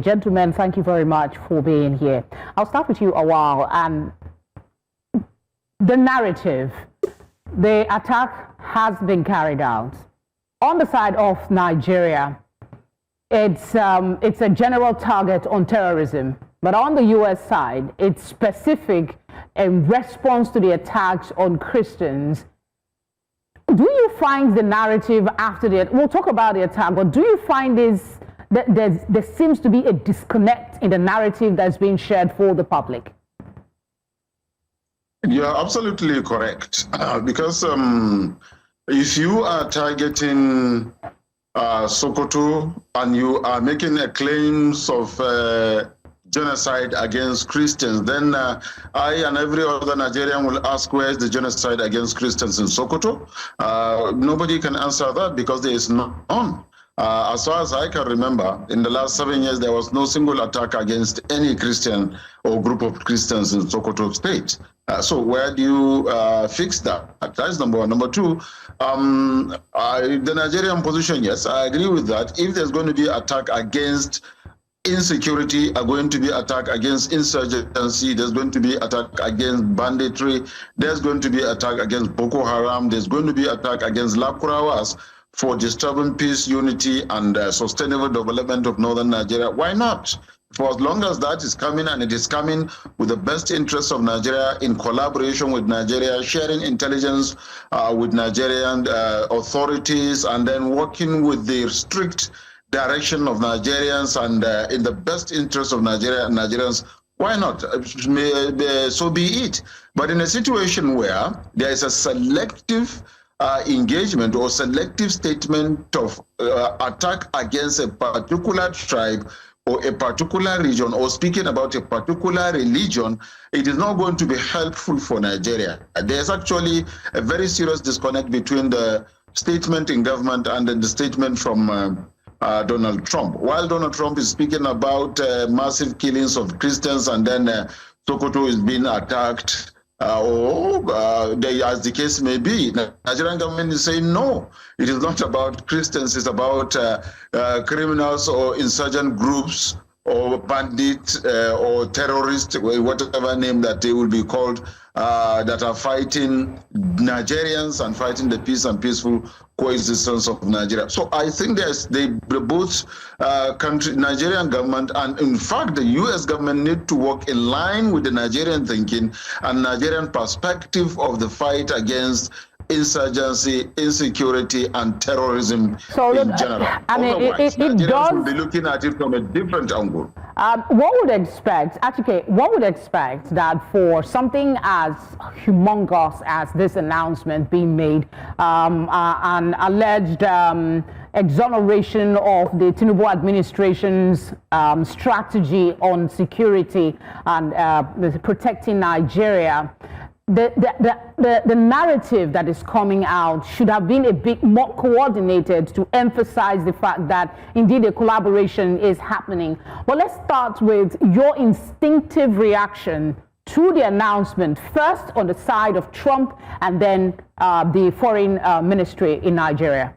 Gentlemen, thank you very much for being here. I'll start with you, Awwal. The narrative, the attack has been carried out. On the side of Nigeria, it's a general target on terrorism. But on the U.S. side, it's specific in response to the attacks on Christians. Do you find the narrative after the, we'll talk about the attack, but do you find there seems to be a disconnect in the narrative that's being shared for the public? You're absolutely correct. Because if you are targeting Sokoto and you are making a claims of genocide against Christians, then I and every other Nigerian will ask, where is the genocide against Christians in Sokoto? Nobody can answer that because there is none. As far as I can remember, in the last 7 years, there was no single attack against any Christian or group of Christians in Sokoto State. So where do you fix that? That's number one. Number two, the Nigerian position, yes, I agree with that. If there's going to be attack against insecurity, are going to be attack against insurgency, there's going to be attack against banditry, there's going to be attack against Boko Haram, there's going to be attack against Lakurawas for disturbing peace, unity, and sustainable development of northern Nigeria. Why not? For as long as that is coming, and it is coming with the best interests of Nigeria in collaboration with Nigeria, sharing intelligence with Nigerian authorities, and then working with the strict direction of Nigerians and in the best interest of Nigeria and Nigerians, why not? So be it. But in a situation where there is a selective engagement or selective statement of attack against a particular tribe or a particular region, or speaking about a particular religion, it is not going to be helpful for Nigeria. There's actually a very serious disconnect between the statement in government and then the statement from Donald Trump. While Donald Trump is speaking about massive killings of Christians, and then Sokoto is being attacked, as the case may be, the Nigerian government is saying no. It is not about Christians, it's about criminals or insurgent groups or bandits or terrorists, whatever name that they will be called, that are fighting Nigerians and fighting the peace and peaceful coexistence of Nigeria. So I think both Nigerian government and in fact the US government need to work in line with the Nigerian thinking and Nigerian perspective of the fight against insurgency, insecurity, and terrorism in general. I mean, Nigerians will be looking at it from a different angle. One would expect, Achike, one would expect that for something as humongous as this announcement being made, an alleged exoneration of the Tinubu administration's strategy on security and protecting Nigeria, the narrative that is coming out should have been a bit more coordinated to emphasize the fact that indeed a collaboration is happening. But let's start with your instinctive reaction to the announcement, first on the side of Trump and then the foreign ministry in Nigeria.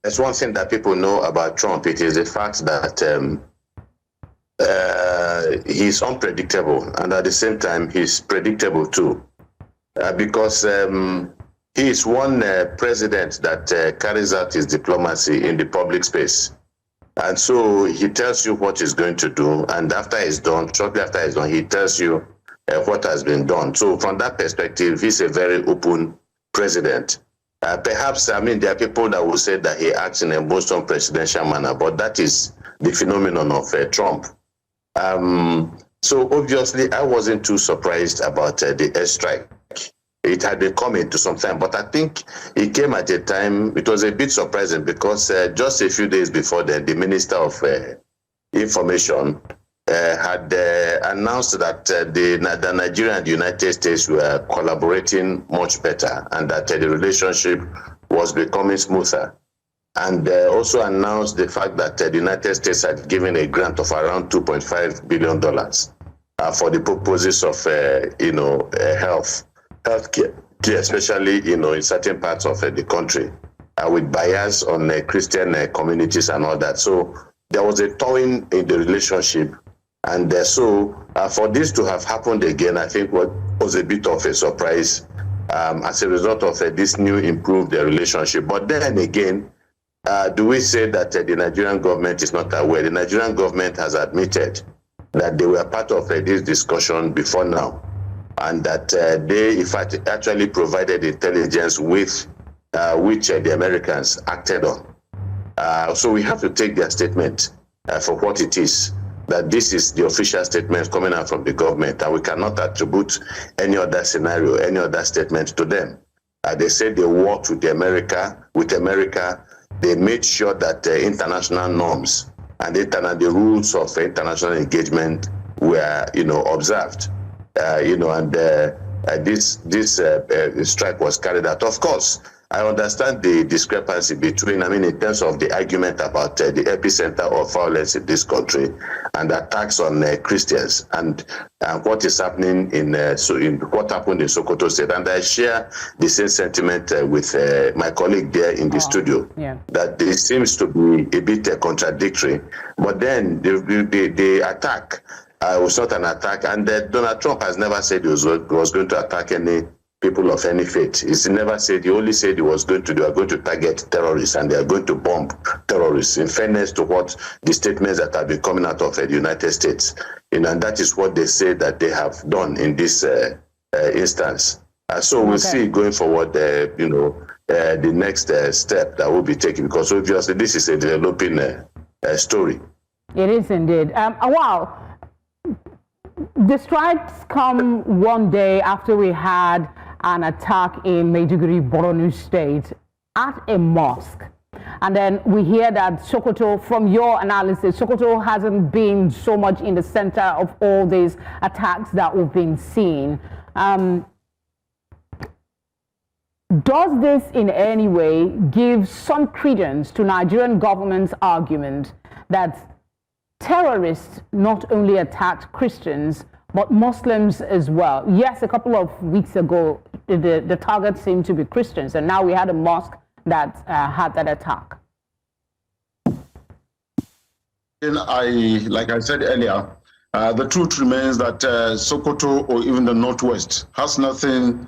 There's one thing that people know about Trump. It is the fact that he's unpredictable, and at the same time he's predictable too, because he is one president that carries out his diplomacy in the public space, and so he tells you what he's going to do, and after he's done, shortly after he's done, he tells you what has been done. So from that perspective, he's a very open president. Perhaps, I mean, there are people that will say that he acts in a most unpresidential manner, but that is the phenomenon of Trump. So obviously, I wasn't too surprised about the airstrike. It had been coming to some time, but I think it came at a time, it was a bit surprising because just a few days before then, the Minister of Information had announced that the Nigeria and the United States were collaborating much better and that the relationship was becoming smoother. And also announced the fact that the United States had given a grant of around $2.5 billion for the purposes of, healthcare, especially, in certain parts of the country. with bias on Christian communities and all that. So there was a thawing in the relationship. And so for this to have happened again, I think what was a bit of a surprise as a result of this new improved relationship. But then again, do we say that the Nigerian government is not aware? The Nigerian government has admitted that they were part of this discussion before now, and that they, in fact, actually provided intelligence with which the Americans acted on. So we have to take their statement for what it is, that this is the official statement coming out from the government, and we cannot attribute any other scenario, any other statement to them. They said they worked with America. They made sure that international norms and the rules of international engagement were, observed. This strike was carried out. Of course, I understand the discrepancy between, in terms of the argument about the epicenter of violence in this country and attacks on Christians and what is happening in what happened in Sokoto State. And I share the same sentiment with my colleague there in the studio, that this seems to be a bit contradictory. But then the attack was not an attack, and Donald Trump has never said he was going to attack any people of any faith. He never said. He only said they are going to target terrorists and they are going to bomb terrorists. In fairness to what the statements that have been coming out of the United States, and that is what they say that they have done in this instance. So we'll see going forward. The next step that will be taken, because obviously this is a developing story. It is indeed. Awwal, the strikes come one day after we had an attack in Maiduguri, Borno State, at a mosque. And then we hear that Sokoto, from your analysis, Sokoto hasn't been so much in the center of all these attacks that we've been seeing. Does this in any way give some credence to Nigerian government's argument that terrorists not only attacked Christians, but Muslims as well? Yes, a couple of weeks ago, the target seemed to be Christians, and now we had a mosque that had that attack. Like I said earlier, the truth remains that Sokoto or even the Northwest has nothing,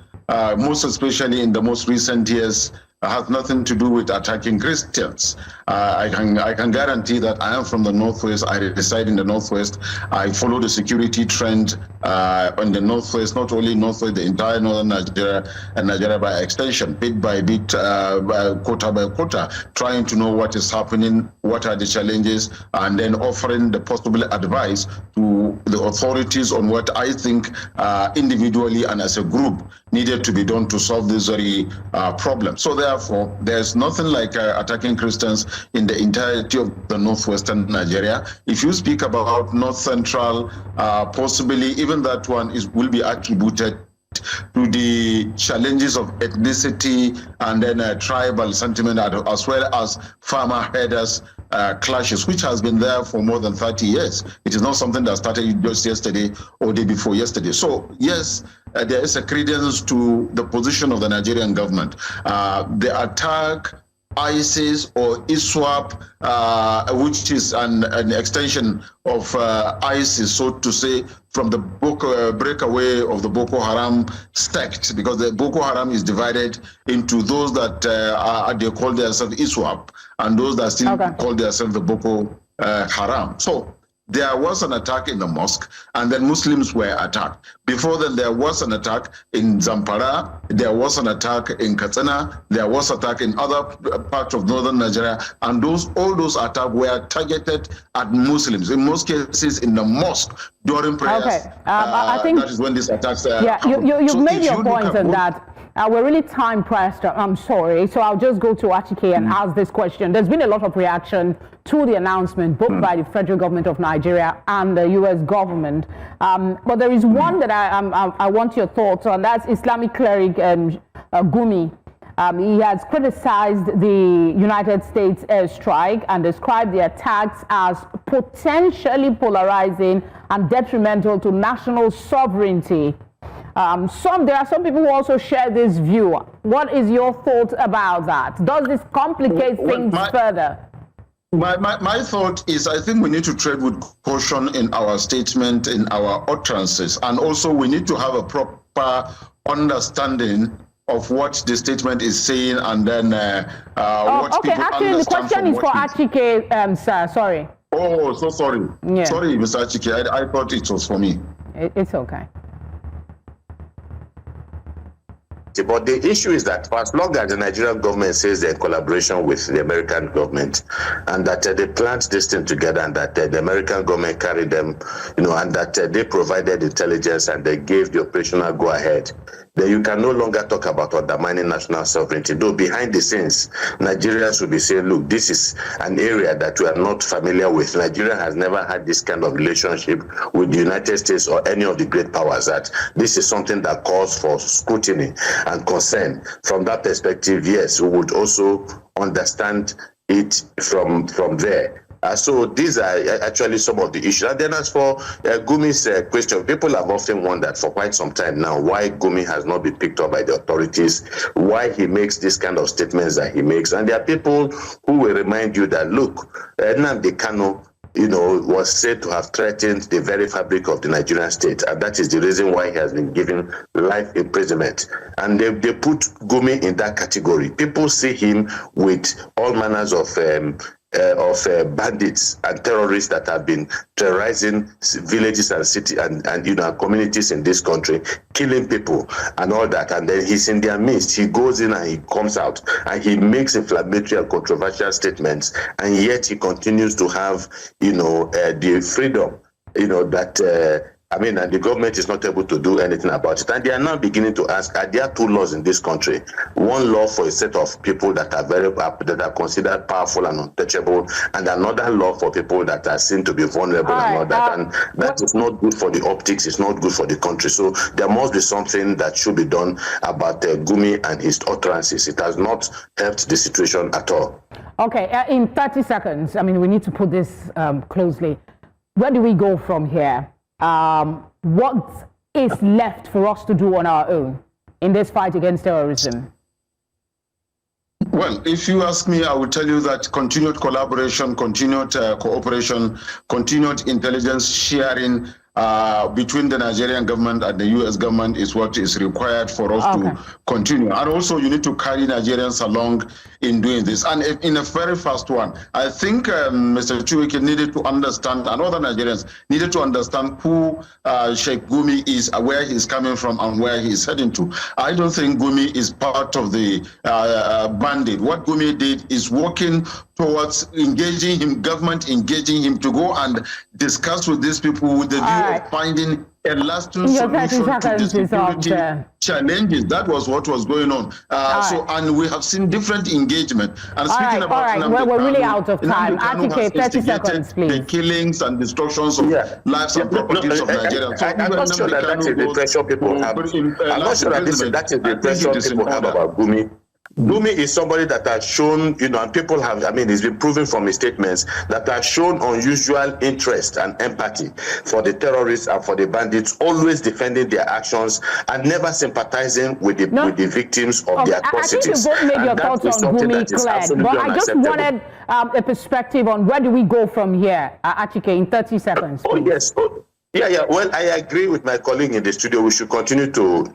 most especially in the most recent years, has nothing to do with attacking Christians. I can guarantee that I am from the Northwest. I reside in the Northwest. I follow the security trend on the Northwest, not only Northwest, the entire northern Nigeria and Nigeria by extension, bit by bit, quota by quota, trying to know what is happening, what are the challenges, and then offering the possible advice to the authorities on what I think individually and as a group needed to be done to solve this very problem. So therefore, there's nothing like attacking Christians in the entirety of the northwestern Nigeria. If you speak about north central, possibly even that one will be attributed to the challenges of ethnicity and then tribal sentiment, as well as farmer herders clashes, which has been there for more than 30 years. It is not something that started just yesterday or day before yesterday. So yes, there is a credence to the position of the Nigerian government. The attack, ISIS or ISWAP, which is an extension of ISIS, so to say, from the breakaway of the Boko Haram sect, because the Boko Haram is divided into those that they call themselves ISWAP and those that still call themselves the Boko Haram. So there was an attack in the mosque, and then Muslims were attacked. Before then, there was an attack in Zamfara, there was an attack in Katsina, there was an attack in other parts of northern Nigeria, and all those attacks were targeted at Muslims, in most cases in the mosque during prayers. Okay, I think that is when these attacks you've made your points on that. We're really time pressed. I'm sorry. So I'll just go to Achike and ask this question. There's been a lot of reaction to the announcement, both by the federal government of Nigeria and the U.S. government. But there is one that I want your thoughts on. That's Islamic Cleric Gumi. He has criticized the United States airstrike and described the attacks as potentially polarizing and detrimental to national sovereignty. There are some people who also share this view. What is your thought about that? Does this complicate things further? My thought is, I think we need to tread with caution in our statement, in our utterances, and also we need to have a proper understanding of what the statement is saying, and then what okay, people actually, the question is for Achike, sir. Sorry. Oh, so sorry. Yeah. Sorry, Mr. Achike. I thought it was for me. It's okay. But the issue is that for as long as the Nigerian government says they're in collaboration with the American government, and that they planned this thing together, and that the American government carried them, and that they provided intelligence and they gave the operational go-ahead, then you can no longer talk about undermining national sovereignty. Though behind the scenes, Nigerians will be saying, look, this is an area that we are not familiar with. Nigeria has never had this kind of relationship with the United States or any of the great powers. That this is something that calls for scrutiny and concern. From that perspective, yes, we would also understand it from there. So these are actually some of the issues. And then as for Gumi's question, people have often wondered for quite some time now why Gumi has not been picked up by the authorities, why he makes this kind of statements that he makes. And there are people who will remind you that, look, Nnamdi Kanu, was said to have threatened the very fabric of the Nigerian state, and that is the reason why he has been given life imprisonment. And they put Gumi in that category. People see him with all manners of bandits and terrorists that have been terrorizing villages and cities and communities in this country, killing people and all that. And then he's in their midst. He goes in and he comes out and he makes inflammatory and controversial statements, and yet he continues to have the freedom that and the government is not able to do anything about it. And they are now beginning to ask, are there two laws in this country? One law for a set of people that are considered powerful and untouchable, and another law for people that are seen to be vulnerable and all that. And that is not good for the optics, it's not good for the country. So there must be something that should be done about Gumi and his utterances. It has not helped the situation at all. Okay, in 30 seconds, we need to put this closely. Where do we go from here? What is left for us to do on our own in this fight against terrorism? Well, if you ask me, I will tell you that continued collaboration, continued cooperation, continued intelligence sharing between the Nigerian government and the U.S. government is what is required for us to continue. And also, you need to carry Nigerians along in doing this. And in a very fast one, I think Mr. Chude needed to understand, and other Nigerians needed to understand who Sheikh Gumi is, where he's coming from, and where he's heading to. I don't think Gumi is part of the bandit. What Gumi did is working towards engaging him, government engaging him to go and discuss with these people with the view of finding a lasting solution to the security challenges. That was what was going on. And we have seen different engagement. And speaking about we're really out of time. Achike, 30 seconds, please. The killings and destructions of lives and properties of Nigerians. I'm not sure that is the impression people have. I'm not sure that that is the impression people have about Gumi. Gumi is somebody that has shown, and people have, it's been proven from his statements that has shown unusual interest and empathy for the terrorists and for the bandits, always defending their actions and never sympathizing with the victims of their atrocities. I think you both made your thoughts on Gumi, Cleric, but I just wanted a perspective on where do we go from here, Achike, in 30 seconds. Please. Oh, yes. Yeah. Well, I agree with my colleague in the studio. We should continue to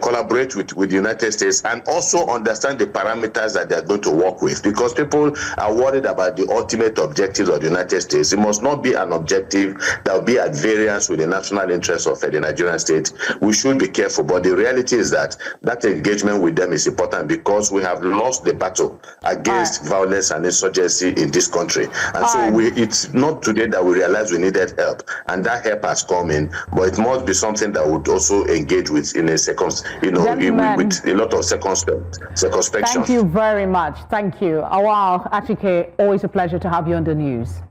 collaborate with the United States and also understand the parameters that they are going to work with, because people are worried about the ultimate objectives of the United States. It must not be an objective that will be at variance with the national interests of the Nigerian state. We should be careful, but the reality is that engagement with them is important because we have lost the battle against violence and insurgency in this country. And so it's not today that we realize we needed help, and that help has come in, but it must be something that would also engage with in a with a lot of circumspection. Thank you very much. Thank you. Awwal, Achike, always a pleasure to have you on the news.